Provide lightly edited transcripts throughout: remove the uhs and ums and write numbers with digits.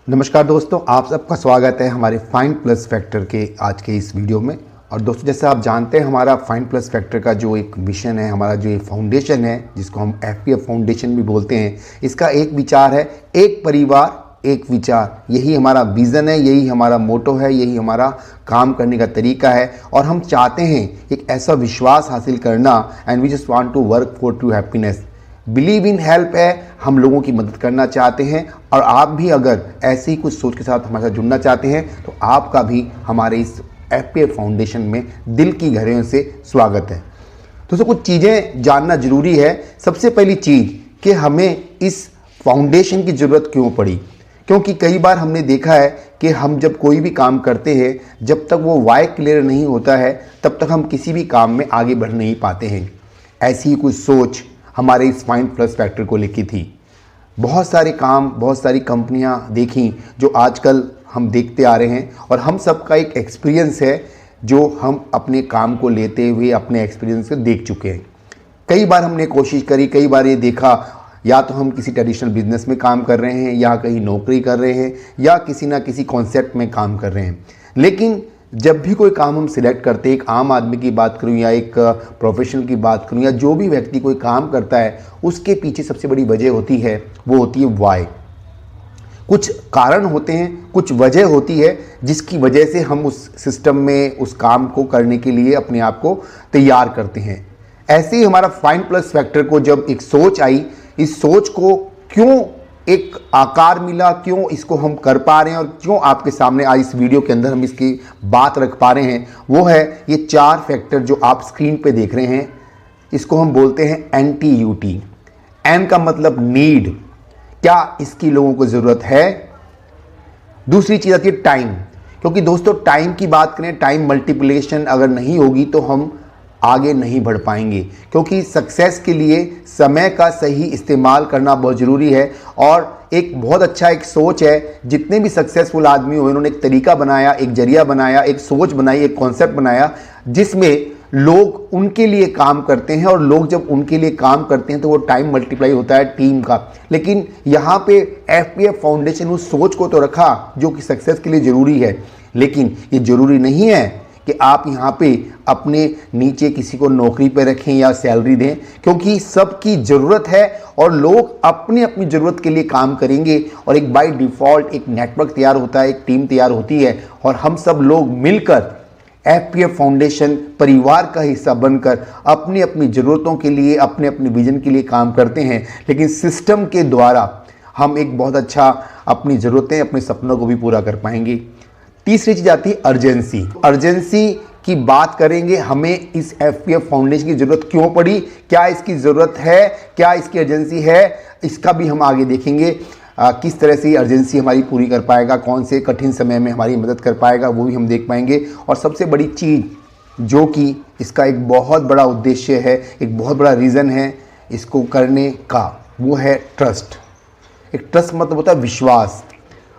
नमस्कार दोस्तों, आप सबका स्वागत है हमारे फाइंड प्लस फैक्टर के आज के इस वीडियो में। और दोस्तों, जैसे आप जानते हैं हमारा फाइंड प्लस फैक्टर का जो एक मिशन है, हमारा जो ये फाउंडेशन है जिसको हम FPF फाउंडेशन भी बोलते हैं, इसका एक विचार है, एक परिवार एक विचार। यही हमारा विज़न है, यही हमारा मोटो है, यही हमारा काम करने का तरीका है। और हम चाहते हैं एक ऐसा विश्वास हासिल करना, and we just want to work for true happiness. Believe in help है, हम लोगों की मदद करना चाहते हैं। और आप भी अगर ऐसे ही कुछ सोच के साथ हमारे साथ जुड़ना चाहते हैं तो आपका भी हमारे इस FPF फाउंडेशन में दिल की गहराइयों से स्वागत है। दोस्तों, कुछ चीज़ें जानना ज़रूरी है। सबसे पहली चीज़ कि हमें इस फाउंडेशन की ज़रूरत क्यों पड़ी, क्योंकि कई बार हमने देखा है कि हम जब कोई भी काम करते हैं, जब तक वो वाई क्लियर नहीं होता है तब तक हम किसी भी काम में आगे बढ़ नहीं पाते हैं। ऐसी ही कुछ सोच हमारे इस फाइंड प्लस फैक्टर को लेके थी। बहुत सारे काम, बहुत सारी कंपनियां देखी जो आजकल हम देखते आ रहे हैं, और हम सबका एक एक्सपीरियंस है जो हम अपने काम को लेते हुए अपने एक्सपीरियंस को देख चुके हैं। कई बार हमने कोशिश करी, कई बार ये देखा, या तो हम किसी ट्रेडिशनल बिजनेस में काम कर रहे हैं, या कहीं नौकरी कर रहे हैं, या किसी ना किसी कॉन्सेप्ट में काम कर रहे हैं। लेकिन जब भी कोई काम हम सिलेक्ट करते हैं, एक आम आदमी की बात करूं या एक प्रोफेशनल की बात करूं, या जो भी व्यक्ति कोई काम करता है, उसके पीछे सबसे बड़ी वजह होती है, वो होती है वाई। कुछ कारण होते हैं, कुछ वजह होती है जिसकी वजह से हम उस सिस्टम में उस काम को करने के लिए अपने आप को तैयार करते हैं। ऐसे ही हमारा फाइंड प्लस फैक्टर को जब एक सोच आई, इस सोच को क्यों एक आकार मिला, क्यों इसको हम कर पा रहे हैं, और क्यों आपके सामने आज इस वीडियो के अंदर हम इसकी बात रख पा रहे हैं, वो है ये 4 फैक्टर जो आप स्क्रीन पे देख रहे हैं। इसको हम बोलते हैं NTUT। N का मतलब नीड, क्या इसकी लोगों को ज़रूरत है। दूसरी चीज़ आती है टाइम, क्योंकि दोस्तों टाइम की बात करें, टाइम मल्टीप्लिकेशन अगर नहीं होगी तो हम आगे नहीं बढ़ पाएंगे, क्योंकि सक्सेस के लिए समय का सही इस्तेमाल करना बहुत ज़रूरी है। और एक बहुत अच्छा एक सोच है, जितने भी सक्सेसफुल आदमी हुए उन्होंने एक तरीका बनाया, एक जरिया बनाया, एक सोच बनाई, एक कॉन्सेप्ट बनाया जिसमें लोग उनके लिए काम करते हैं। और लोग जब उनके लिए काम करते हैं तो वो टाइम मल्टीप्लाई होता है टीम का। लेकिन यहाँ पे FPF फाउंडेशन उस सोच को तो रखा जो कि सक्सेस के लिए ज़रूरी है, लेकिन ये ज़रूरी नहीं है कि आप यहाँ पे अपने नीचे किसी को नौकरी पे रखें या सैलरी दें, क्योंकि सबकी ज़रूरत है और लोग अपनी अपनी ज़रूरत के लिए काम करेंगे। और एक बाय डिफ़ॉल्ट एक नेटवर्क तैयार होता है, एक टीम तैयार होती है, और हम सब लोग मिलकर FPF फाउंडेशन परिवार का हिस्सा बनकर अपनी अपनी ज़रूरतों के लिए, अपने अपने विजन के लिए काम करते हैं। लेकिन सिस्टम के द्वारा हम एक बहुत अच्छा अपनी ज़रूरतें, अपने सपनों को भी पूरा कर पाएंगे। तीसरी चीज़ आती है अर्जेंसी। अर्जेंसी की बात करेंगे, हमें इस FPF फाउंडेशन की ज़रूरत क्यों पड़ी, क्या इसकी ज़रूरत है, क्या इसकी अर्जेंसी है, इसका भी हम आगे देखेंगे। किस तरह से अर्जेंसी हमारी पूरी कर पाएगा, कौन से कठिन समय में हमारी मदद कर पाएगा, वो भी हम देख पाएंगे। और सबसे बड़ी चीज़ जो कि इसका एक बहुत बड़ा उद्देश्य है, एक बहुत बड़ा रीज़न है इसको करने का, वो है ट्रस्ट। एक ट्रस्ट मतलब होता है विश्वास।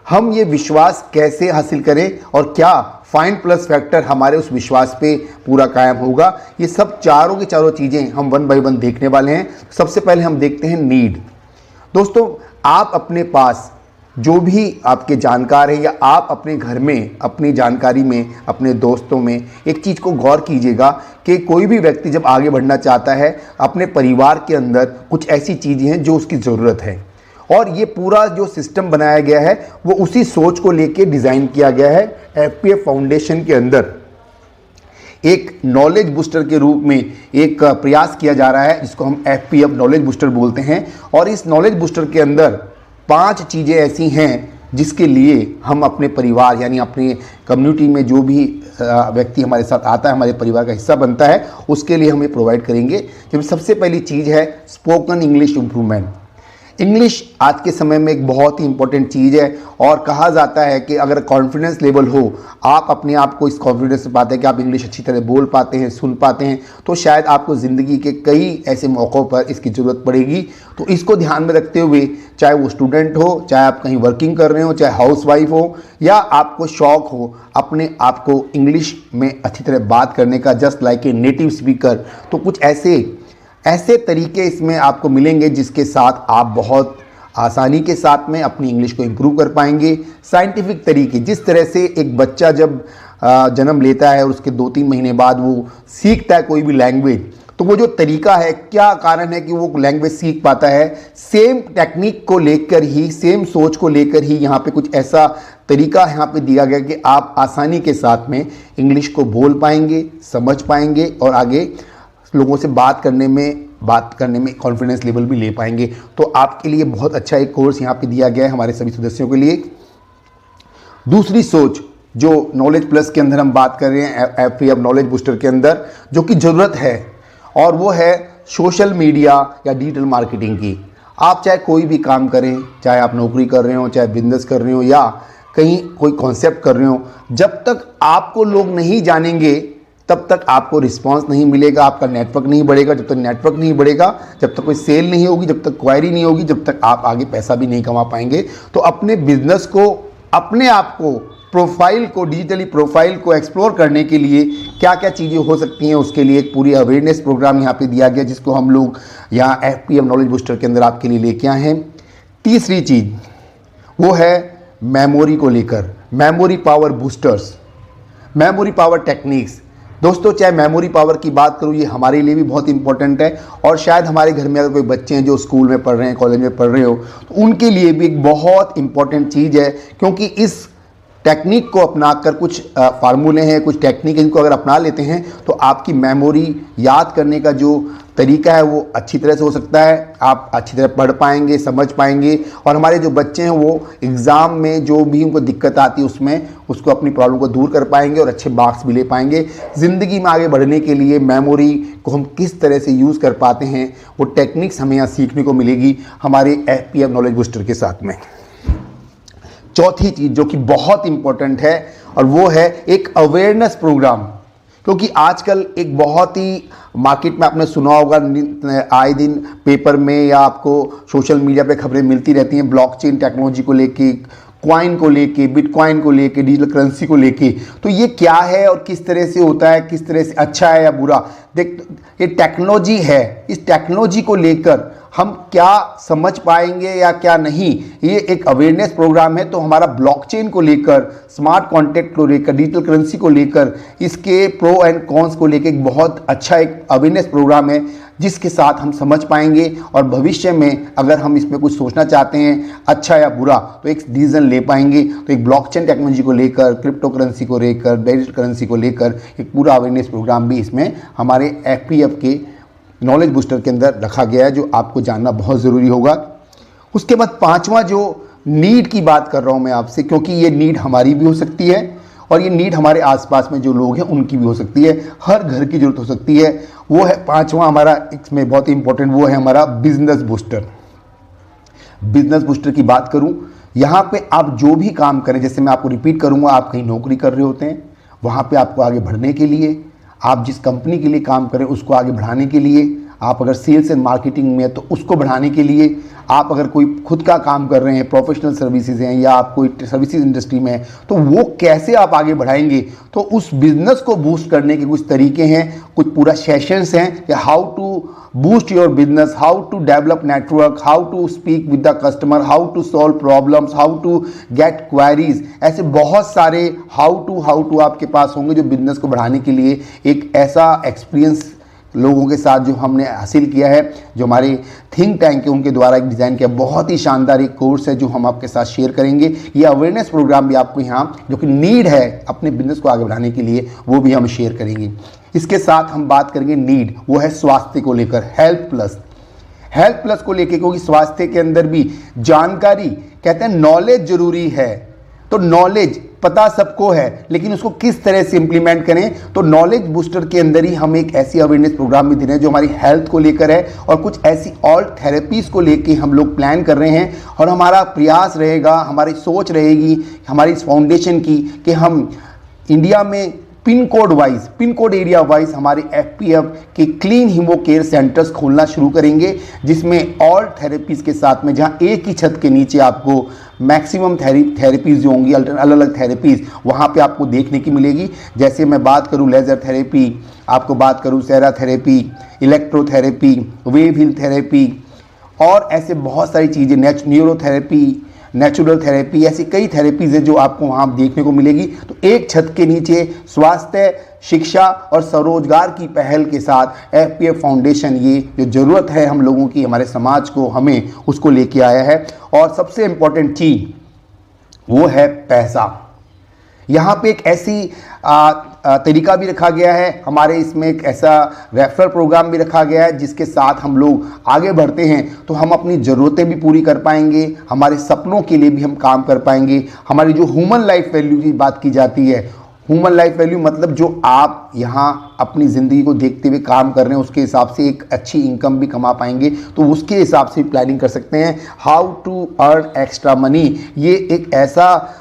हम ये विश्वास कैसे हासिल करें और क्या फाइंड प्लस फैक्टर हमारे उस विश्वास पे पूरा कायम होगा, ये सब चारों की चारों चीज़ें हम वन बाय वन देखने वाले हैं। सबसे पहले हम देखते हैं नीड। दोस्तों, आप अपने पास जो भी आपके जानकार हैं, या आप अपने घर में, अपनी जानकारी में, अपने दोस्तों में एक चीज़ को गौर कीजिएगा कि कोई भी व्यक्ति जब आगे बढ़ना चाहता है, अपने परिवार के अंदर कुछ ऐसी चीज़ें हैं जो उसकी ज़रूरत है। और ये पूरा जो सिस्टम बनाया गया है वो उसी सोच को लेके डिज़ाइन किया गया है। FPF फाउंडेशन के अंदर एक नॉलेज बूस्टर के रूप में एक प्रयास किया जा रहा है जिसको हम FPF नॉलेज बूस्टर बोलते हैं। और इस नॉलेज बूस्टर के अंदर 5 चीज़ें ऐसी हैं जिसके लिए हम अपने परिवार, यानी अपने कम्युनिटी में जो भी व्यक्ति हमारे साथ आता है, हमारे परिवार का हिस्सा बनता है, उसके लिए हम ये प्रोवाइड करेंगे। जब सबसे पहली चीज़ है स्पोकन इंग्लिश इम्प्रूवमेंट। इंग्लिश आज के समय में एक बहुत ही इंपॉर्टेंट चीज़ है, और कहा जाता है कि अगर कॉन्फिडेंस लेवल हो, आप अपने आप को इस कॉन्फिडेंस से पाते हैं कि आप इंग्लिश अच्छी तरह बोल पाते हैं, सुन पाते हैं, तो शायद आपको ज़िंदगी के कई ऐसे मौक़ों पर इसकी ज़रूरत पड़ेगी। तो इसको ध्यान में रखते हुए, चाहे वो स्टूडेंट हो, चाहे आप कहीं वर्किंग कर रहे हो, चाहे हाउसवाइफ हो, या आपको शौक़ हो अपने आप को इंग्लिश में अच्छी तरह बात करने का, just like a native speaker, तो कुछ ऐसे तरीके इसमें आपको मिलेंगे जिसके साथ आप बहुत आसानी के साथ में अपनी इंग्लिश को इम्प्रूव कर पाएंगे। साइंटिफिक तरीके, जिस तरह से एक बच्चा जब जन्म लेता है और उसके 2-3 महीने बाद वो सीखता है कोई भी लैंग्वेज, तो वो जो तरीका है, क्या कारण है कि वो लैंग्वेज सीख पाता है, सेम टेक्निक को लेकर ही, सेम सोच को लेकर ही यहाँ पे कुछ ऐसा तरीका यहाँ पे दिया गया कि आप आसानी के साथ में इंग्लिश को बोल पाएंगे, समझ पाएंगे और आगे लोगों से बात करने में कॉन्फिडेंस लेवल भी ले पाएंगे। तो आपके लिए बहुत अच्छा एक कोर्स यहाँ पे दिया गया है हमारे सभी सदस्यों के लिए। दूसरी सोच जो नॉलेज प्लस के अंदर हम बात कर रहे हैं, एफपीएफ नॉलेज बूस्टर के अंदर, जो कि ज़रूरत है, और वो है सोशल मीडिया या डिजिटल मार्केटिंग की। आप चाहे कोई भी काम करें, चाहे आप नौकरी कर रहे हो, चाहे बिजनेस कर रहे हो या कहीं कोई कॉन्सेप्ट कर रहे हो, जब तक आपको लोग नहीं जानेंगे तब तक आपको रिस्पांस नहीं मिलेगा, आपका नेटवर्क नहीं बढ़ेगा। जब तक नेटवर्क नहीं बढ़ेगा, जब तक कोई सेल नहीं होगी, जब तक क्वायरी नहीं होगी, जब तक आप आगे पैसा भी नहीं कमा पाएंगे। तो अपने बिजनेस को, अपने आप को, प्रोफाइल को, डिजिटली प्रोफाइल को एक्सप्लोर करने के लिए क्या क्या चीज़ें हो सकती हैं, उसके लिए एक पूरी अवेयरनेस प्रोग्राम यहाँ पे दिया गया, जिसको हम लोग यहाँ एफपीएफ नॉलेज बूस्टर के अंदर आपके लिए लेके आए हैं। तीसरी चीज़ वो है मेमोरी को लेकर, memory power boosters, memory power techniques. दोस्तों, चाहे मेमोरी पावर की बात करूँ, ये हमारे लिए भी बहुत इंपॉर्टेंट है, और शायद हमारे घर में अगर कोई बच्चे हैं जो स्कूल में पढ़ रहे हैं, कॉलेज में पढ़ रहे हो, तो उनके लिए भी एक बहुत इंपॉर्टेंट चीज़ है, क्योंकि इस टेक्निक को अपनाकर, कुछ फार्मूले हैं, कुछ टेक्निक, इनको अगर अपना लेते हैं तो आपकी मेमोरी, याद करने का जो तरीका है वो अच्छी तरह से हो सकता है। आप अच्छी तरह पढ़ पाएंगे, समझ पाएंगे, और हमारे जो बच्चे हैं वो एग्ज़ाम में जो भी उनको दिक्कत आती है उसमें उसको, अपनी प्रॉब्लम को दूर कर पाएंगे और अच्छे मार्क्स भी ले पाएंगे। ज़िंदगी में आगे बढ़ने के लिए मेमोरी को हम किस तरह से यूज़ कर पाते हैं, वो टेक्निक्स हमें यहाँ सीखने को मिलेगी हमारे एफपीएफ नॉलेज बूस्टर के साथ में। चौथी चीज़ जो कि बहुत इंपॉर्टेंट है, और वो है एक अवेयरनेस प्रोग्राम, क्योंकि आजकल एक बहुत ही मार्केट में आपने सुना होगा, आए दिन पेपर में या आपको सोशल मीडिया पे खबरें मिलती रहती हैं ब्लॉकचेन टेक्नोलॉजी को लेके, क्वाइन को लेके, बिटकॉइन को लेके, डिजिटल करेंसी को लेके। तो ये क्या है और किस तरह से होता है, किस तरह से अच्छा है या बुरा। देख, ये टेक्नोलॉजी है, इस टेक्नोलॉजी को लेकर हम क्या समझ पाएंगे या क्या नहीं, ये एक अवेयरनेस प्रोग्राम है। तो हमारा ब्लॉकचेन को लेकर, स्मार्ट कॉन्ट्रैक्ट को लेकर, डिजिटल करेंसी को लेकर, इसके प्रो एंड कॉन्स को लेकर एक बहुत अच्छा एक अवेयरनेस प्रोग्राम है, जिसके साथ हम समझ पाएंगे और भविष्य में अगर हम इसमें कुछ सोचना चाहते हैं अच्छा या बुरा, तो एक डिसीजन ले पाएंगे। तो एक ब्लॉकचेन टेक्नोलॉजी को लेकर, क्रिप्टो करेंसी को लेकर, डिजिटल करेंसी को लेकर एक पूरा अवेयरनेस प्रोग्राम भी इसमें हमारे एफपीएफ के नॉलेज बूस्टर के अंदर रखा गया है, जो आपको जानना बहुत ज़रूरी होगा। उसके बाद पांचवा जो नीड की बात कर रहा हूँ मैं आपसे, क्योंकि ये नीड हमारी भी हो सकती है और ये नीड हमारे आसपास में जो लोग हैं उनकी भी हो सकती है, हर घर की ज़रूरत हो सकती है। वो है पांचवा हमारा, इसमें बहुत इंपॉर्टेंट, वो है हमारा बिजनेस बूस्टर। बिजनेस बूस्टर की बात करूँ, यहाँ पे आप जो भी काम करें, जैसे मैं आपको रिपीट करूँगा, आप कहीं नौकरी कर रहे होते हैं, वहाँ पे आपको आगे बढ़ने के लिए, आप जिस कंपनी के लिए काम करें उसको आगे बढ़ाने के लिए, आप अगर सेल्स एंड मार्केटिंग में है तो उसको बढ़ाने के लिए, आप अगर कोई खुद का काम कर रहे हैं, प्रोफेशनल सर्विसेज हैं या आप कोई सर्विसेज इंडस्ट्री में है, तो वो कैसे आप आगे बढ़ाएंगे। तो उस बिजनेस को बूस्ट करने के कुछ तरीके हैं, कुछ पूरा सेशंस हैं कि how to boost your business, how to develop network, how to speak with the customer, how to solve problems, how to get queries. ऐसे बहुत सारे हाउ टू आपके पास होंगे जो बिजनेस को बढ़ाने के लिए एक ऐसा एक्सपीरियंस लोगों के साथ जो हमने हासिल किया है, जो हमारे थिंक टैंक है उनके द्वारा एक डिज़ाइन किया, बहुत ही शानदार एक कोर्स है जो हम आपके साथ शेयर करेंगे। ये अवेयरनेस प्रोग्राम भी आपको यहाँ जो कि नीड है अपने बिजनेस को आगे बढ़ाने के लिए, वो भी हम शेयर करेंगे। इसके साथ हम बात करेंगे नीड, वो है स्वास्थ्य को लेकर, हेल्थ प्लस को लेकर, क्योंकि स्वास्थ्य के अंदर भी जानकारी, कहते हैं नॉलेज जरूरी है। तो नॉलेज पता सबको है, लेकिन उसको किस तरह से इंप्लीमेंट करें। तो नॉलेज बूस्टर के अंदर ही हम एक ऐसी अवेयरनेस प्रोग्राम भी दे रहे हैं जो हमारी हेल्थ को लेकर है, और कुछ ऐसी ऑल थेरेपीज़ को लेकर हम लोग प्लान कर रहे हैं। और हमारा प्रयास रहेगा, हमारी सोच रहेगी हमारी इस फाउंडेशन की, कि हम इंडिया में पिन कोड एरिया वाइज हमारे एफपीएफ के क्लीन हीमो केयर सेंटर्स खोलना शुरू करेंगे, जिसमें ऑल थेरेपीज़ के साथ में, जहां एक ही छत के नीचे आपको मैक्सिमम थेरेपीज़ जो होंगी, अलग अलग थेरेपीज़ वहाँ पे आपको देखने की मिलेगी। जैसे मैं बात करूँ लेज़र थेरेपी, आपको बात करूँ सेरा therapy, electrotherapy, wave heal therapy, और ऐसे बहुत सारी चीज़ें, न्यूरोथेरेपी, नेचुरल थेरेपी, ऐसी कई थेरेपीज़ है जो आपको वहाँ देखने को मिलेगी। तो एक छत के नीचे स्वास्थ्य, शिक्षा और स्वरोजगार की पहल के साथ एफपीएफ फाउंडेशन ये जो ज़रूरत है हम लोगों की, हमारे समाज को, हमें उसको लेके आया है। और सबसे इम्पोर्टेंट चीज़ वो है पैसा। यहाँ पे एक ऐसी तरीका भी रखा गया है, हमारे इसमें एक ऐसा रेफरल प्रोग्राम भी रखा गया है जिसके साथ हम लोग आगे बढ़ते हैं तो हम अपनी ज़रूरतें भी पूरी कर पाएंगे, हमारे सपनों के लिए भी हम काम कर पाएंगे। हमारी जो ह्यूमन लाइफ वैल्यू की बात की जाती है, ह्यूमन लाइफ वैल्यू मतलब जो आप यहाँ अपनी ज़िंदगी को देखते हुए काम कर रहे हैं उसके हिसाब से एक अच्छी इनकम भी कमा पाएंगे, तो उसके हिसाब से प्लानिंग कर सकते हैं। How to earn extra money, ये एक ऐसा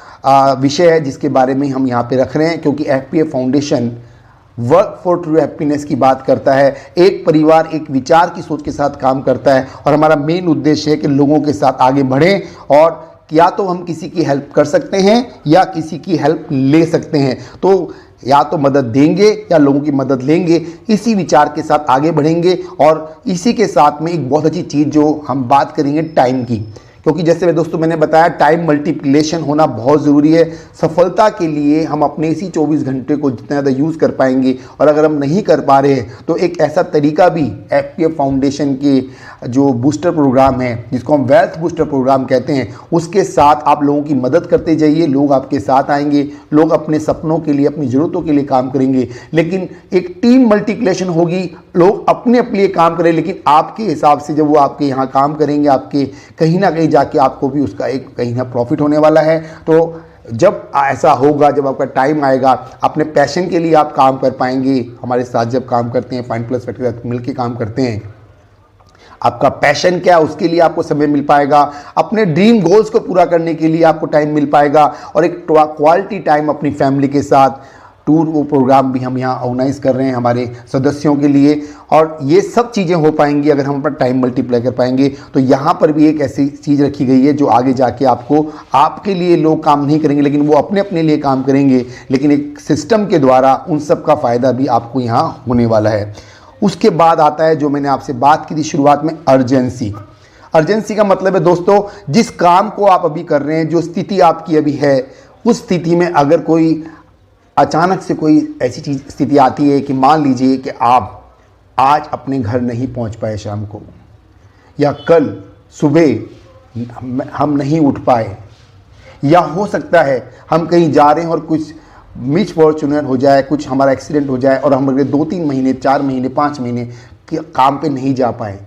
विषय है जिसके बारे में हम यहाँ पे रख रहे हैं, क्योंकि FPF foundation work for true happiness की बात करता है। एक परिवार एक विचार की सोच के साथ काम करता है और हमारा मेन उद्देश्य है कि लोगों के साथ आगे बढ़ें और या तो हम किसी की हेल्प कर सकते हैं या किसी की हेल्प ले सकते हैं। तो या तो मदद देंगे या लोगों की मदद लेंगे, इसी विचार के साथ आगे बढ़ेंगे। और इसी के साथ में एक बहुत अच्छी चीज़ जो हम बात करेंगे टाइम की, क्योंकि जैसे दोस्तों मैंने बताया टाइम मल्टीप्लिकेशन होना बहुत ज़रूरी है। सफलता के लिए हम अपने इसी 24 घंटे को जितना ज़्यादा यूज़ कर पाएंगे, और अगर हम नहीं कर पा रहे हैं तो एक ऐसा तरीका भी एफपीएफ फाउंडेशन के जो बूस्टर प्रोग्राम है जिसको हम वेल्थ बूस्टर प्रोग्राम कहते हैं, उसके साथ आप लोगों की मदद करते जाइए, लोग आपके साथ आएंगे, लोग अपने सपनों के लिए, अपनी ज़रूरतों के लिए काम करेंगे। लेकिन एक टीम मल्टीप्लिकेशन होगी, लोग अपने अपने लिए काम करें, लेकिन आपके हिसाब से जब वो आपके यहाँ काम करेंगे, आपके कहीं ना कहीं जाके आपको भी उसका एक कहीं ना प्रॉफिट होने वाला है। तो जब ऐसा होगा, जब आपका टाइम आएगा, अपने पैशन के लिए आप काम कर पाएंगे। हमारे साथ जब काम करते हैं, फाइंड प्लस फैक्टर के साथ मिलकर काम करते हैं, आपका पैशन क्या है उसके लिए आपको समय मिल पाएगा, अपने ड्रीम गोल्स को पूरा करने के लिए आपको टाइम मिल पाएगा, और एक क्वालिटी टाइम अपनी फैमिली के साथ। टूर वो प्रोग्राम भी हम यहाँ ऑर्गेनाइज कर रहे हैं हमारे सदस्यों के लिए, और ये सब चीज़ें हो पाएंगी अगर हम अपना टाइम मल्टीप्लाई कर पाएंगे। तो यहाँ पर भी एक ऐसी चीज़ रखी गई है जो आगे जाके आपको, आपके लिए लोग काम नहीं करेंगे लेकिन वो अपने अपने लिए काम करेंगे, लेकिन एक सिस्टम के द्वारा उन सब का फ़ायदा भी आपको यहाँ होने वाला है। उसके बाद आता है जो मैंने आपसे बात की थी शुरुआत में, अर्जेंसी। अर्जेंसी का मतलब है दोस्तों, जिस काम को आप अभी कर रहे हैं, जो स्थिति आपकी अभी है, उस स्थिति में अगर कोई अचानक से कोई ऐसी चीज़ स्थिति आती है कि मान लीजिए कि आप आज अपने घर नहीं पहुंच पाए शाम को, या कल सुबह हम नहीं उठ पाए, या हो सकता है हम कहीं जा रहे हैं और कुछ मिस फॉर्चूनेट हो जाए, कुछ हमारा एक्सीडेंट हो जाए और हम अगले 2-3 महीने, 4 महीने, 5 महीने के काम पे नहीं जा पाए,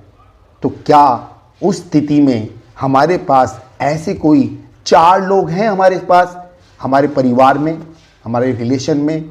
तो क्या उस स्थिति में हमारे पास ऐसे कोई 4 लोग हैं हमारे पास, हमारे परिवार में, हमारे रिलेशन में,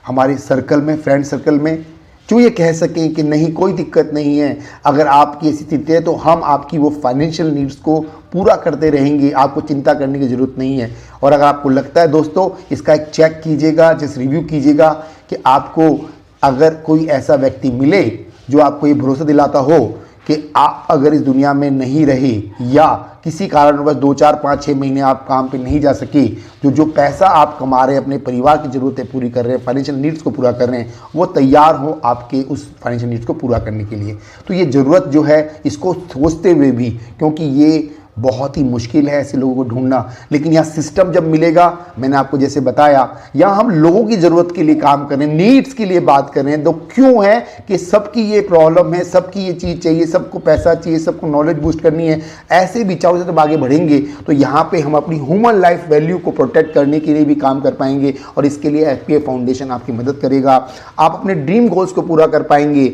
हमारे सर्कल में, फ्रेंड सर्कल में, जो ये कह सकें कि नहीं कोई दिक्कत नहीं है, अगर आपकी ऐसी स्थिति है तो हम आपकी वो फाइनेंशियल नीड्स को पूरा करते रहेंगे, आपको चिंता करने की ज़रूरत नहीं है। और अगर आपको लगता है दोस्तों, इसका एक चेक कीजिएगा, जस्ट रिव्यू कीजिएगा कि आपको अगर कोई ऐसा व्यक्ति मिले जो आपको ये भरोसा दिलाता हो कि आप अगर इस दुनिया में नहीं रहे या किसी कारणवश 2, 4, 5, 6 महीने आप काम पे नहीं जा सके, जो पैसा आप कमा रहे हैं, अपने परिवार की ज़रूरतें पूरी कर रहे हैं, फाइनेंशियल नीड्स को पूरा कर रहे हैं, वो तैयार हो आपके उस फाइनेंशियल नीड्स को पूरा करने के लिए। तो ये ज़रूरत जो है, इसको सोचते हुए भी, क्योंकि ये बहुत ही मुश्किल है ऐसे लोगों को ढूंढना, लेकिन यहाँ सिस्टम जब मिलेगा, मैंने आपको जैसे बताया, यहाँ हम लोगों की ज़रूरत के लिए काम कर रहे हैं, नीड्स के लिए बात कर रहे हैं। तो क्यों है कि सबकी ये प्रॉब्लम है, सबकी ये चीज़ चाहिए, सबको पैसा चाहिए, सबको नॉलेज बूस्ट करनी है, ऐसे विचारों से जब आगे बढ़ेंगे तो यहाँ पे हम अपनी ह्यूमन लाइफ वैल्यू को प्रोटेक्ट करने के लिए भी काम कर पाएंगे, और इसके लिए एफपीएफ फाउंडेशन आपकी मदद करेगा। आप अपने ड्रीम गोल्स को पूरा कर पाएंगे,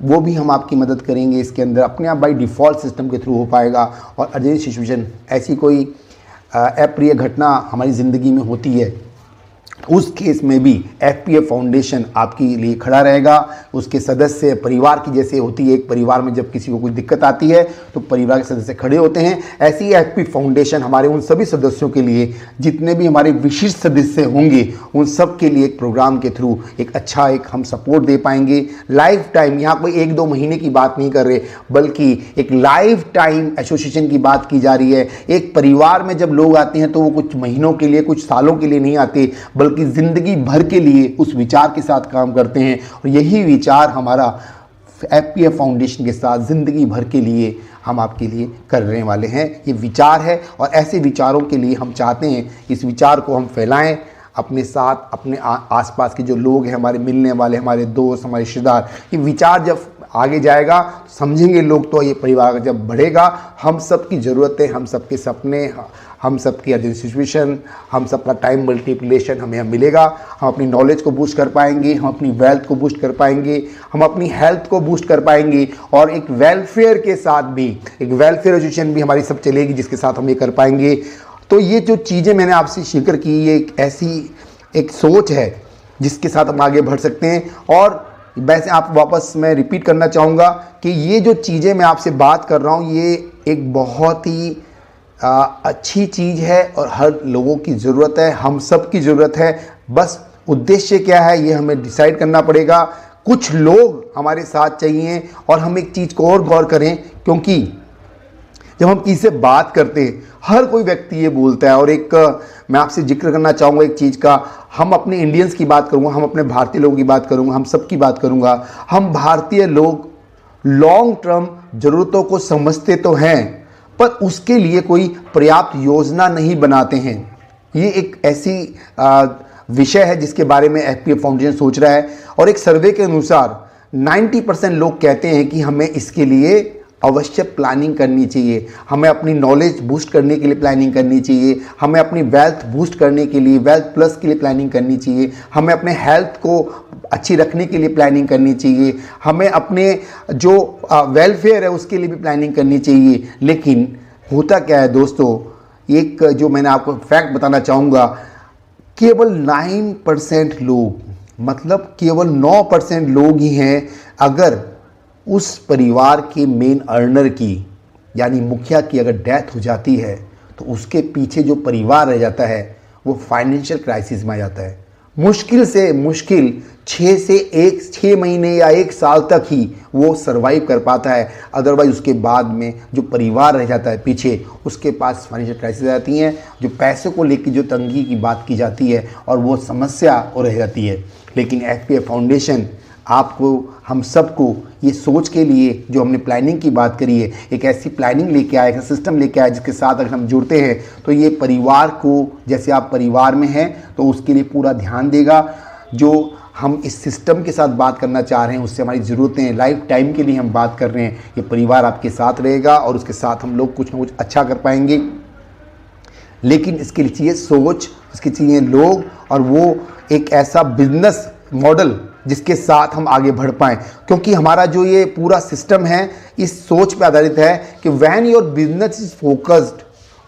वो भी हम आपकी मदद करेंगे इसके अंदर, अपने आप बाई डिफ़ॉल्ट सिस्टम के थ्रू हो पाएगा। और अर्जेंट सिचुएशन, ऐसी कोई अप्रिय घटना हमारी ज़िंदगी में होती है, उस केस में भी एफपीएफ फाउंडेशन आपके लिए खड़ा रहेगा। उसके सदस्य परिवार की जैसे होती है, एक परिवार में जब किसी को कुछ दिक्कत आती है तो परिवार के सदस्य खड़े होते हैं, ऐसी ही एफपीएफ फाउंडेशन हमारे उन सभी सदस्यों के लिए, जितने भी हमारे विशिष्ट सदस्य होंगे, उन सब के लिए एक प्रोग्राम के थ्रू एक अच्छा एक हम सपोर्ट दे पाएंगे लाइफ टाइम। यहाँ कोई 1-2 महीने की बात नहीं कर रहे, बल्कि एक लाइफ टाइम एसोसिएशन की बात की जा रही है। एक परिवार में जब लोग आते हैं तो वो कुछ महीनों के लिए, कुछ सालों के लिए नहीं आते, बल्कि जिंदगी भर के लिए उस विचार के साथ काम करते हैं। और यही विचार हमारा FPF फाउंडेशन के साथ ज़िंदगी भर के लिए हम आपके लिए करने वाले हैं। ये विचार है और ऐसे विचारों के लिए हम चाहते हैं इस विचार को हम फैलाएं अपने साथ, अपने आसपास के जो लोग हैं, हमारे मिलने वाले, हमारे दोस्त, हमारे रिश्तेदार। ये विचार जब आगे जाएगा समझेंगे लोग, तो ये परिवार जब बढ़ेगा, हम सब की ज़रूरतें, हम सब के सपने, हम सब की अर्जेंट सिचुएशन, हम सब का टाइम मल्टीप्लिकेशन हमें मिलेगा। हम अपनी नॉलेज को बूस्ट कर पाएंगे, हम अपनी वेल्थ को बूस्ट कर पाएंगे, हम अपनी हेल्थ को बूस्ट कर पाएंगे और एक वेलफेयर के साथ भी, एक वेलफेयर एजुकेशन भी हमारी सब चलेगी जिसके साथ हम ये कर पाएंगे। तो ये जो चीज़ें मैंने आपसे जिक्र की, ये एक ऐसी एक सोच है जिसके साथ हम आगे बढ़ सकते हैं। और वैसे आप वापस मैं रिपीट करना चाहूँगा कि ये जो चीज़ें मैं आपसे बात कर रहा हूँ, ये एक बहुत ही अच्छी चीज़ है और हर लोगों की ज़रूरत है, हम सब की ज़रूरत है। बस उद्देश्य क्या है ये हमें डिसाइड करना पड़ेगा। कुछ लोग हमारे साथ चाहिए और हम एक चीज़ को और गौर करें, क्योंकि जब हम किसी से बात करते हैं हर कोई व्यक्ति ये बोलता है। और एक मैं आपसे जिक्र करना चाहूँगा एक चीज़ का, हम अपने इंडियंस की बात करूँगा, हम अपने भारतीय लोगों की बात करूँगा, हम सब की बात करूँगा। हम भारतीय लोग लॉन्ग टर्म ज़रूरतों को समझते तो हैं पर उसके लिए कोई पर्याप्त योजना नहीं बनाते हैं। ये एक ऐसी विषय है जिसके बारे में FPF फाउंडेशन सोच रहा है। और एक सर्वे के अनुसार 90% लोग कहते हैं कि हमें इसके लिए अवश्य प्लानिंग करनी चाहिए, हमें अपनी नॉलेज बूस्ट करने के लिए प्लानिंग करनी चाहिए, हमें अपनी वेल्थ बूस्ट करने के लिए, वेल्थ प्लस के लिए प्लानिंग करनी चाहिए, हमें अपने हेल्थ को अच्छी रखने के लिए प्लानिंग करनी चाहिए, हमें अपने जो वेलफेयर है उसके लिए भी प्लानिंग करनी चाहिए। लेकिन होता क्या है दोस्तों, एक जो मैंने आपको फैक्ट बताना चाहूँगा, केवल 9% लोग, मतलब केवल 9% लोग ही हैं अगर उस परिवार के मेन अर्नर की यानी मुखिया की अगर डेथ हो जाती है तो उसके पीछे जो परिवार रह जाता है वो फाइनेंशियल क्राइसिस में आ जाता है। मुश्किल से मुश्किल 6 महीने या 1 साल तक ही वो सरवाइव कर पाता है। अदरवाइज उसके बाद में जो परिवार रह जाता है पीछे, उसके पास फाइनेंशियल क्राइसिस आती हैं, जो पैसों को लेकर जो तंगी की बात की जाती है और वो समस्या और रह जाती है। लेकिन FPF फाउंडेशन आपको, हम सबको ये सोच के लिए जो हमने प्लानिंग की बात करी है, एक ऐसी प्लानिंग लेके आए, एक सिस्टम लेके आए जिसके साथ अगर हम जुड़ते हैं तो ये परिवार को, जैसे आप परिवार में हैं तो उसके लिए पूरा ध्यान देगा। जो हम इस सिस्टम के साथ बात करना चाह रहे हैं उससे हमारी ज़रूरतें लाइफ टाइम के लिए हम बात कर रहे हैं, ये परिवार आपके साथ रहेगा और उसके साथ हम लोग कुछ ना कुछ अच्छा कर पाएंगे। लेकिन इसके लिए चाहिए सोच, इसके चाहिए लोग और वो एक ऐसा बिजनेस मॉडल जिसके साथ हम आगे बढ़ पाएँ। क्योंकि हमारा जो ये पूरा सिस्टम है इस सोच पे आधारित है कि when your business is focused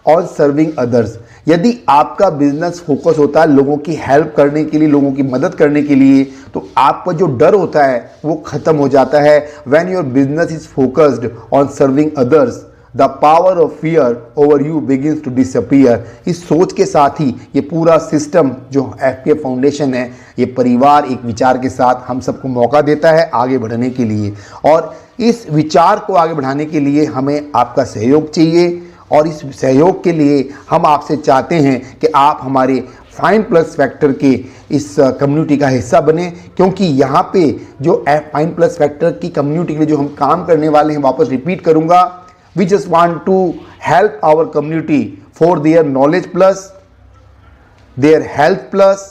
on serving others, यदि आपका बिजनेस फोकस होता है लोगों की हेल्प करने के लिए, लोगों की मदद करने के लिए, तो आपका जो डर होता है वो ख़त्म हो जाता है। When your business is focused on serving others, the power of fear over you begins to disappear. इस सोच के साथ ही ये पूरा सिस्टम जो FPF फाउंडेशन है, ये परिवार एक विचार के साथ हम सबको मौका देता है आगे बढ़ने के लिए। और इस विचार को आगे बढ़ाने के लिए हमें आपका सहयोग चाहिए और इस सहयोग के लिए हम आपसे चाहते हैं कि आप हमारे फाइंड प्लस फैक्टर के इस कम्युनिटी का हिस्सा बने। क्योंकि यहाँ पे जो फाइंड प्लस फैक्टर की कम्युनिटी के लिए जो हम काम करने वाले हैं, वापस रिपीट करूँगा, we just want to help our community for their knowledge plus, their health plus,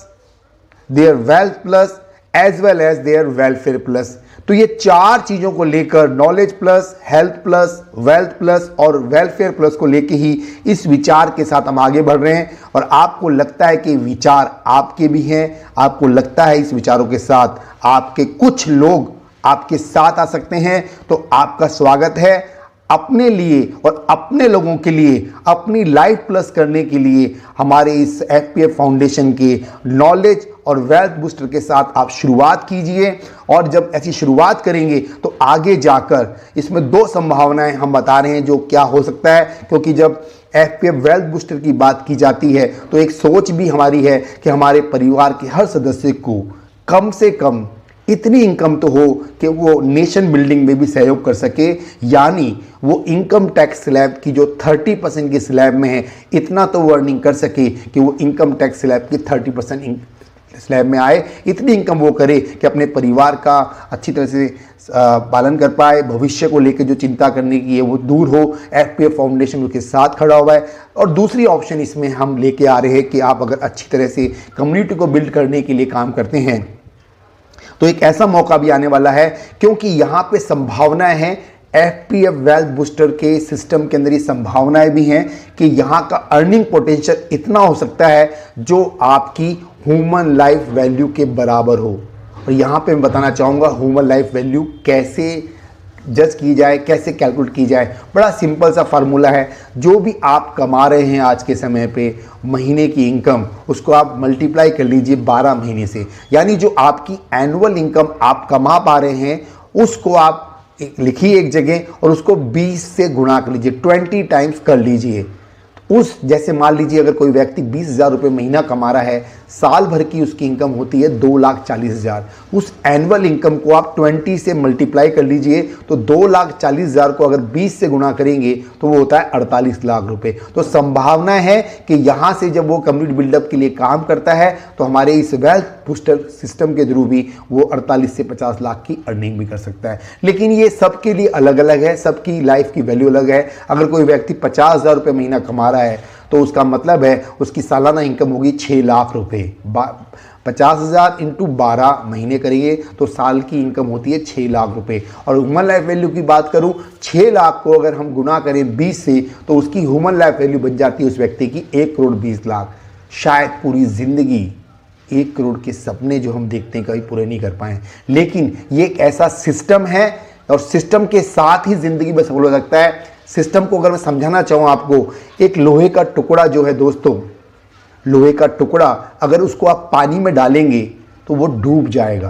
their wealth plus as well as their welfare plus। तो ये 4 चीज़ों को लेकर, knowledge plus, health plus, wealth plus और वेलफेयर प्लस को लेकर ही इस विचार के साथ हम आगे बढ़ रहे हैं। और आपको लगता है कि विचार आपके भी हैं, आपको लगता है इस विचारों के साथ आपके कुछ लोग आपके साथ आ सकते हैं, तो आपका स्वागत है। अपने लिए और अपने लोगों के लिए अपनी लाइफ प्लस करने के लिए हमारे इस FPF फाउंडेशन के नॉलेज और वेल्थ बूस्टर के साथ आप शुरुआत कीजिए। और जब ऐसी शुरुआत करेंगे तो आगे जाकर इसमें 2 संभावनाएं हम बता रहे हैं जो क्या हो सकता है। क्योंकि जब FPF वेल्थ बूस्टर की बात की जाती है तो एक सोच भी हमारी है कि हमारे परिवार के हर सदस्य को कम से कम इतनी इनकम तो हो कि वो नेशन बिल्डिंग में भी सहयोग कर सके, यानी वो इनकम टैक्स स्लैब की जो 30% की स्लैब में है इतना तो वो अर्निंग कर सके कि वो इनकम टैक्स स्लैब की 30% स्लैब में आए। इतनी इनकम वो करे कि अपने परिवार का अच्छी तरह से पालन कर पाए, भविष्य को लेकर जो चिंता करने की है वो दूर हो। एफपीएफ फाउंडेशन उसके साथ खड़ा हुआ है। और दूसरी ऑप्शन इसमें हम लेके आ रहे हैं कि आप अगर अच्छी तरह से कम्युनिटी को बिल्ड करने के लिए काम करते हैं तो एक ऐसा मौका भी आने वाला है, क्योंकि यहाँ पे संभावनाएं हैं। एफपीएफ वेल्थ बूस्टर के सिस्टम के अंदर ये संभावनाएं भी हैं कि यहाँ का अर्निंग पोटेंशियल इतना हो सकता है जो आपकी ह्यूमन लाइफ वैल्यू के बराबर हो। और यहाँ पे मैं बताना चाहूँगा ह्यूमन लाइफ वैल्यू कैसे जज की जाए, कैसे कैलकुलेट की जाए। बड़ा सिंपल सा फार्मूला है। जो भी आप कमा रहे हैं आज के समय पे महीने की इनकम, उसको आप मल्टीप्लाई कर लीजिए 12 महीने से, यानी जो आपकी एनुअल इनकम आप कमा पा रहे हैं उसको आप लिखिए एक जगह और उसको 20 से गुणा कर लीजिए, 20 टाइम्स कर लीजिए। उस जैसे मान लीजिए अगर कोई व्यक्ति 20,000 रुपये महीना कमा रहा है, साल भर की उसकी इनकम होती है 2,40,000। उस एनुअल इनकम को आप 20 से मल्टीप्लाई कर लीजिए तो 2,40,000 को अगर 20 से गुणा करेंगे तो वो होता है 48 लाख रुपए। तो संभावना है कि यहाँ से जब वो कम्युनिटी बिल्डअप के लिए काम करता है तो हमारे इस वेल्थ बूस्टर सिस्टम के थ्रू भी वो 48 से 50 लाख की अर्निंग भी कर सकता है। लेकिन ये सबके लिए अलग अलग है, सबकी लाइफ की वैल्यू अलग है। अगर कोई व्यक्ति 50,000 रुपये महीना कमा रहा है तो उसका मतलब है उसकी सालाना इनकम होगी 6 लाख रुपए। 50,000 इंटू 12 महीने करिए तो साल की इनकम होती है 6 लाख रुपए। और ह्यूमन लाइफ वैल्यू की बात करूं, 6 लाख को अगर हम गुना करें 20 से तो उसकी ह्यूमन लाइफ वैल्यू बन जाती है उस व्यक्ति की 1 करोड़ 20 लाख। शायद पूरी जिंदगी 1 करोड़ के सपने जो हम देखते हैं कभी पूरे नहीं कर पाए, लेकिन ये एक ऐसा सिस्टम है और सिस्टम के साथ ही जिंदगी में सफल हो सकता है। सिस्टम को अगर मैं समझाना चाहूँ आपको, एक लोहे का टुकड़ा जो है दोस्तों, लोहे का टुकड़ा अगर उसको आप पानी में डालेंगे तो वो डूब जाएगा।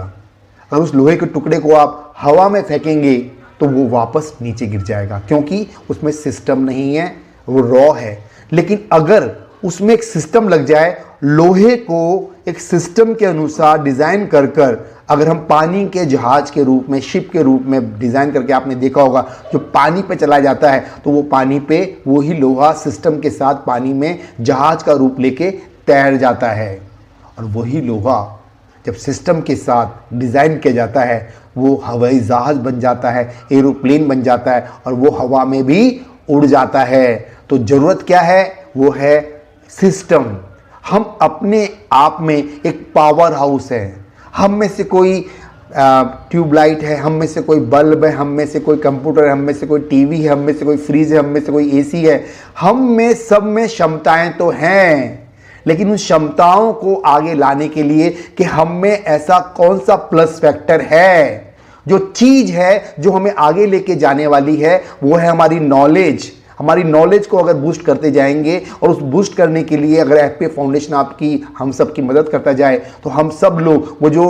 अगर उस लोहे के टुकड़े को आप हवा में फेंकेंगे तो वो वापस नीचे गिर जाएगा, क्योंकि उसमें सिस्टम नहीं है, वो रॉ है। लेकिन अगर उसमें एक सिस्टम लग जाए, लोहे को एक सिस्टम के अनुसार डिज़ाइन कर कर अगर हम पानी के जहाज के रूप में, शिप के रूप में डिज़ाइन करके, आपने देखा होगा जो पानी पे चला जाता है तो वो पानी पे वही लोहा सिस्टम के साथ पानी में जहाज का रूप लेके तैर जाता है। और वही लोहा जब सिस्टम के साथ डिज़ाइन किया जाता है वो हवाई जहाज बन जाता है, एरोप्लेन बन जाता है और वो हवा में भी उड़ जाता है। तो ज़रूरत क्या है? वो है सिस्टम। हम अपने आप में एक पावर हाउस है। हम में से कोई ट्यूबलाइट है, हम में से कोई बल्ब है, हम में से कोई कंप्यूटर है, हम में से कोई टीवी है, हम में से कोई फ्रिज है, हम में से कोई एसी है। हम में सब में क्षमताएं तो हैं, लेकिन उन क्षमताओं को आगे लाने के लिए कि हम में ऐसा कौन सा प्लस फैक्टर है, जो चीज है जो हमें आगे लेके जाने वाली है, वो है हमारी नॉलेज। हमारी नॉलेज को अगर बूस्ट करते जाएंगे और उस बूस्ट करने के लिए अगर एफपीएफ फाउंडेशन आपकी हम सब की मदद करता जाए तो हम सब लोग वो जो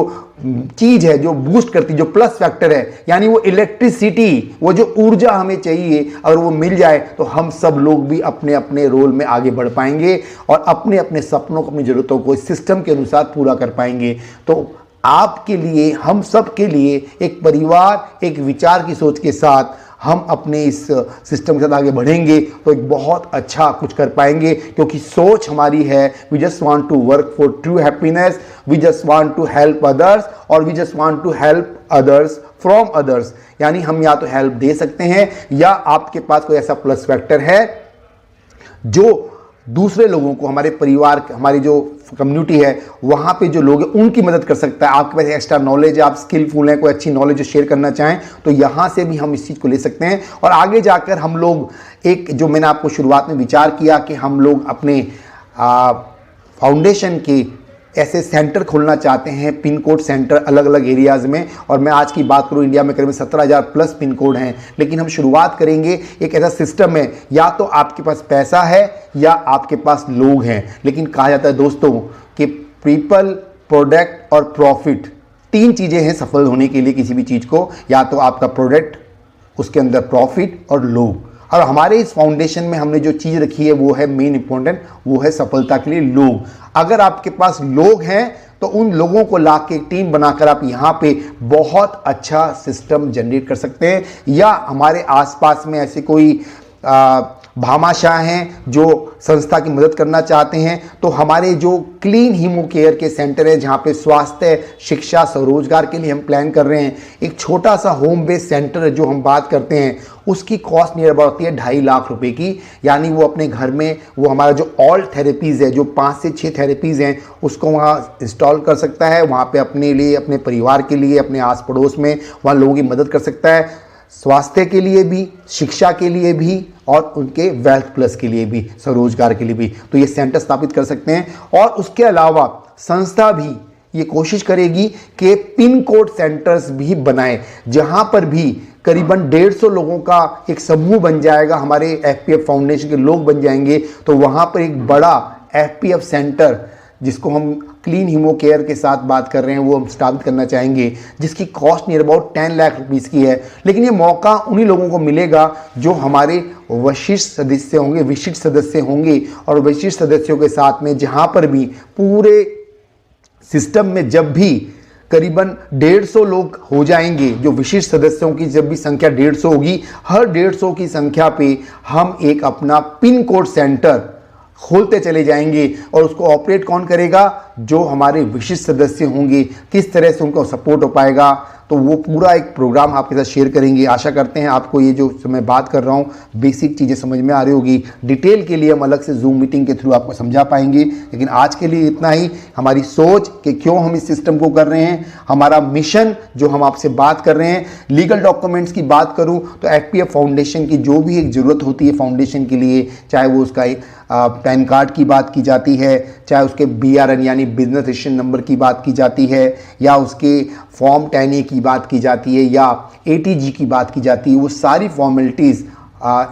चीज़ है जो बूस्ट करती, जो प्लस फैक्टर है, यानी वो इलेक्ट्रिसिटी, वो जो ऊर्जा हमें चाहिए, अगर वो मिल जाए तो हम सब लोग भी अपने अपने रोल में आगे बढ़ पाएंगे और अपने अपने सपनों को, अपनी ज़रूरतों को इस सिस्टम के अनुसार पूरा कर पाएंगे। तो आपके लिए, हम सब के लिए एक परिवार, एक विचार की सोच के साथ हम अपने इस सिस्टम के साथ आगे बढ़ेंगे तो एक बहुत अच्छा कुछ कर पाएंगे, क्योंकि सोच हमारी है we just want to work for true happiness, we just want to help others और we just want to help others from others. यानी हम या तो हेल्प दे सकते हैं या आपके पास कोई ऐसा प्लस फैक्टर है जो दूसरे लोगों को, हमारे परिवार, हमारी जो कम्युनिटी है वहाँ पे जो लोग हैं उनकी मदद कर सकता है। आपके पास एक्स्ट्रा नॉलेज है, आप स्किलफुल हैं, कोई अच्छी नॉलेज जो शेयर करना चाहें तो यहाँ से भी हम इस चीज़ को ले सकते हैं। और आगे जाकर हम लोग एक, जो मैंने आपको शुरुआत में विचार किया कि हम लोग अपने फाउंडेशन के ऐसे सेंटर खोलना चाहते हैं, पिन कोड सेंटर अलग अलग एरियाज़ में। और मैं आज की बात करूं, इंडिया में करीब 17,000 प्लस पिन कोड हैं, लेकिन हम शुरुआत करेंगे एक ऐसा सिस्टम है, या तो आपके पास पैसा है या आपके पास लोग हैं। लेकिन कहा जाता है दोस्तों कि पीपल, प्रोडक्ट और प्रॉफिट, 3 चीज़ें हैं सफल होने के लिए किसी भी चीज़ को, या तो आपका प्रोडक्ट, उसके अंदर प्रॉफिट और लोग। और हमारे इस फाउंडेशन में हमने जो चीज़ रखी है वो है मेन इंपॉर्टेंट, वो है सफलता के लिए लोग। अगर आपके पास लोग हैं तो उन लोगों को ला के टीम बनाकर आप यहाँ पे बहुत अच्छा सिस्टम जनरेट कर सकते हैं। या हमारे आसपास में ऐसे कोई भामाशाह हैं जो संस्था की मदद करना चाहते हैं, तो हमारे जो क्लीन हीमो केयर के सेंटर है जहाँ पे स्वास्थ्य, शिक्षा, स्वरोजगार के लिए हम प्लान कर रहे हैं, एक छोटा सा होम बेस्ड सेंटर जो हम बात करते हैं उसकी कॉस्ट नियर अबाउट होती है 2.5 लाख रुपए की। यानी वो अपने घर में वो हमारा जो ऑल थेरेपीज़ है, जो 5 से 6 थेरेपीज़ हैं, उसको वहाँ इंस्टॉल कर सकता है, वहाँ पे अपने लिए, अपने परिवार के लिए, अपने आस पड़ोस में वहाँ लोगों की मदद कर सकता है, स्वास्थ्य के लिए भी, शिक्षा के लिए भी और उनके वेल्थ प्लस के लिए भी, स्वरोजगार के लिए भी। तो ये सेंटर स्थापित कर सकते हैं। और उसके अलावा संस्था भी ये कोशिश करेगी कि पिन कोड सेंटर्स भी बनाए, जहां पर भी करीबन 150 लोगों का एक समूह बन जाएगा, हमारे एफपीएफ फाउंडेशन के लोग बन जाएंगे, तो वहां पर एक बड़ा एफपीएफ सेंटर जिसको हम क्लीन हीमो केयर के साथ बात कर रहे हैं वो हम स्थापित करना चाहेंगे, जिसकी cost near about 10 lakh rupees की है। लेकिन ये मौका उन्हीं लोगों को मिलेगा जो हमारे विशिष्ट सदस्य होंगे और विशिष्ट सदस्यों के साथ में जहां पर भी पूरे सिस्टम में जब भी करीबन 150 लोग हो जाएंगे, जो विशिष्ट सदस्यों की जब भी संख्या 150 होगी, हर 150 की संख्या पे हम एक अपना पिन कोड सेंटर खोलते चले जाएंगे। और उसको ऑपरेट कौन करेगा? जो हमारे विशिष्ट सदस्य होंगे। किस तरह से उनको सपोर्ट हो पाएगा, तो वो पूरा एक प्रोग्राम आपके साथ शेयर करेंगे। आशा करते हैं आपको ये जो मैं बात कर रहा हूँ बेसिक चीज़ें समझ में आ रही होगी। डिटेल के लिए हम अलग से जूम मीटिंग के थ्रू आपको समझा पाएंगे, लेकिन आज के लिए इतना ही। हमारी सोच कि क्यों हम इस सिस्टम को कर रहे हैं, हमारा मिशन जो हम आपसे बात कर रहे हैं। लीगल डॉक्यूमेंट्स की बात करूँ तो एफपीएफ फाउंडेशन की जो भी एक ज़रूरत होती है फाउंडेशन के लिए, चाहे वो उसका एक पैन कार्ड की बात की जाती है, चाहे उसके BRN यानी बिजनेस रजिस्ट्रेशन नंबर की बात की जाती है, या उसके फॉर्म 10A की बात की जाती है, या ATG की बात की जाती है, वो सारी फॉर्मेलिटीज़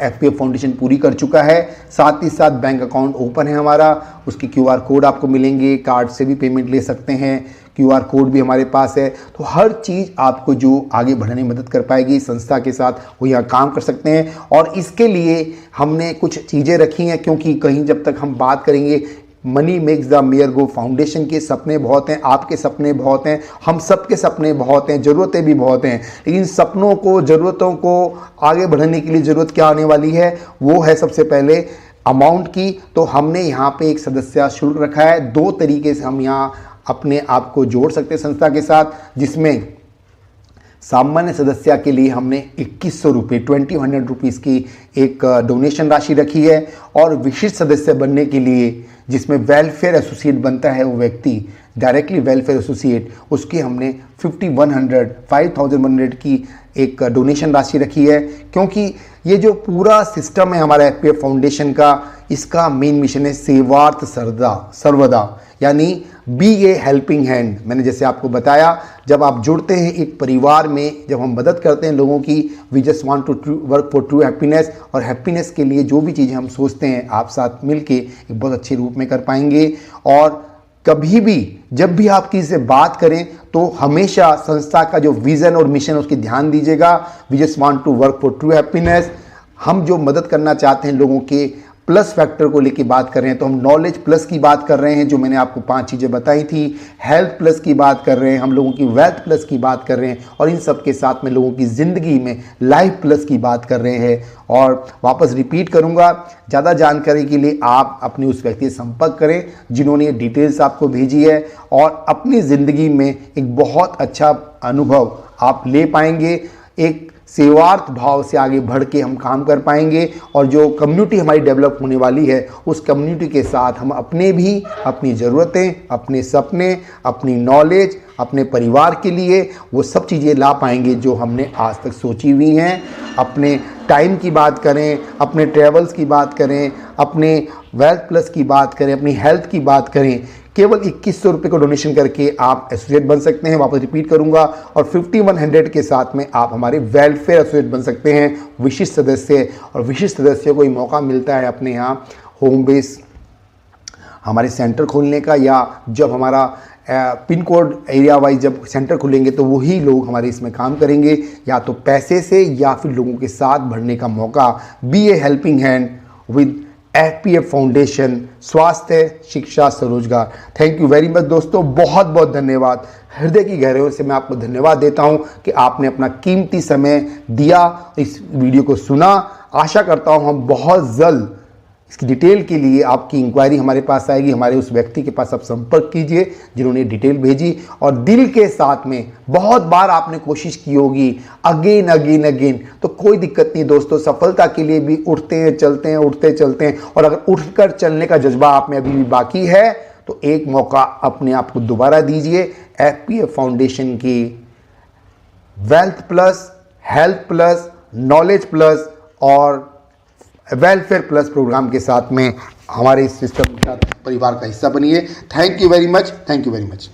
एफपीएफ फाउंडेशन पूरी कर चुका है। साथ ही साथ बैंक अकाउंट ओपन है हमारा, उसके QR कोड आपको मिलेंगे, कार्ड से भी पेमेंट ले सकते हैं, QR कोड भी हमारे पास है। तो हर चीज़ आपको जो आगे बढ़ने में मदद कर पाएगी संस्था के साथ, वो यहाँ काम कर सकते हैं। और इसके लिए हमने कुछ चीज़ें रखी हैं, क्योंकि कहीं जब तक हम बात करेंगे money makes the mayor go, foundation के सपने बहुत हैं, आपके सपने बहुत हैं, हम सबके सपने बहुत हैं, ज़रूरतें भी बहुत हैं, लेकिन सपनों को, ज़रूरतों को आगे बढ़ाने के लिए ज़रूरत क्या आने वाली है, वो है सबसे पहले अमाउंट की। तो हमने यहाँ पे एक सदस्य शुल्क रखा है। 2 तरीके से हम यहाँ अपने आप को जोड़ सकते हैं संस्था के साथ, जिसमें सामान्य सदस्य के लिए हमने 2100 रुपये 2100 रुपीज़ की एक डोनेशन राशि रखी है। और विशिष्ट सदस्य बनने के लिए, जिसमें वेलफेयर एसोसिएट बनता है वो व्यक्ति, डायरेक्टली वेलफेयर एसोसिएट, उसकी हमने 5100 की एक डोनेशन राशि रखी है। क्योंकि ये जो पूरा सिस्टम है हमारा एफपीएफ फाउंडेशन का, इसका मेन मिशन है सेवार्थ सर्वदा, यानी बी ए हेल्पिंग हैंड। मैंने जैसे आपको बताया, जब आप जुड़ते हैं एक परिवार में, जब हम मदद करते हैं लोगों की, we just want to work for true happiness. और हैप्पीनेस के लिए जो भी चीज़ें हम सोचते हैं, आप साथ मिलके एक बहुत अच्छे रूप में कर पाएंगे। और कभी भी जब भी आप किसी से बात करें तो हमेशा संस्था का जो विज़न और मिशन है उसकी ध्यान दीजिएगा। We just want to work for true happiness. हम जो मदद करना चाहते हैं लोगों के प्लस फैक्टर को लेके बात कर रहे हैं, तो हम नॉलेज प्लस की बात कर रहे हैं, जो मैंने आपको 5 चीज़ें बताई थी। हेल्थ प्लस की बात कर रहे हैं, हम लोगों की वेल्थ प्लस की बात कर रहे हैं, और इन सब के साथ में लोगों की ज़िंदगी में लाइफ प्लस की बात कर रहे हैं। और वापस रिपीट करूंगा, ज़्यादा जानकारी के लिए आप अपने उस व्यक्ति से संपर्क करें जिन्होंने ये डिटेल्स आपको भेजी है, और अपनी ज़िंदगी में एक बहुत अच्छा अनुभव आप ले पाएंगे। एक सेवार्थ भाव से आगे बढ़ के हम काम कर पाएंगे, और जो कम्युनिटी हमारी डेवलप होने वाली है, उस कम्युनिटी के साथ हम अपने भी, अपनी ज़रूरतें, अपने सपने, अपनी नॉलेज, अपने परिवार के लिए वो सब चीज़ें ला पाएंगे जो हमने आज तक सोची हुई हैं। अपने टाइम की बात करें, अपने ट्रैवल्स की बात करें, अपने वेल्थ प्लस की बात करें, अपनी हेल्थ की बात करें, केवल 2100 रुपये को डोनेशन करके आप एसोसिएट बन सकते हैं। वापस रिपीट करूंगा, और 5100 के साथ में आप हमारे वेलफेयर एसोसिएट बन सकते हैं, विशिष्ट सदस्य। और विशिष्ट सदस्यों को ये मौका मिलता है अपने यहाँ होम बेस हमारे सेंटर खोलने का, या जब हमारा पिन कोड एरिया वाइज जब सेंटर खुलेंगे तो वही लोग हमारे इसमें काम करेंगे, या तो पैसे से या फिर लोगों के साथ बढ़ने का मौका। Be a helping hand with FPF foundation, स्वास्थ्य, शिक्षा, स्वरोजगार। थैंक यू वेरी मच दोस्तों, बहुत बहुत धन्यवाद। हृदय की गहराइयों से मैं आपको धन्यवाद देता हूं कि आपने अपना कीमती समय दिया, इस वीडियो को सुना। आशा करता हूं हम बहुत जल्द इसकी डिटेल के लिए आपकी इंक्वायरी हमारे पास आएगी। हमारे उस व्यक्ति के पास आप संपर्क कीजिए जिन्होंने डिटेल भेजी, और दिल के साथ में बहुत बार आपने कोशिश की होगी, अगेन अगेन अगेन, तो कोई दिक्कत नहीं दोस्तों। सफलता के लिए भी उठते हैं, चलते हैं, उठते चलते हैं। और अगर उठकर चलने का जज्बा आप में अभी भी बाकी है तो एक मौका अपने आप को दोबारा दीजिए। FPF फाउंडेशन की wealth plus, health plus, knowledge plus और वेलफेयर प्लस प्रोग्राम के साथ में हमारे इस सिस्टम का परिवार का हिस्सा बनिए। Thank you very much, thank you very much.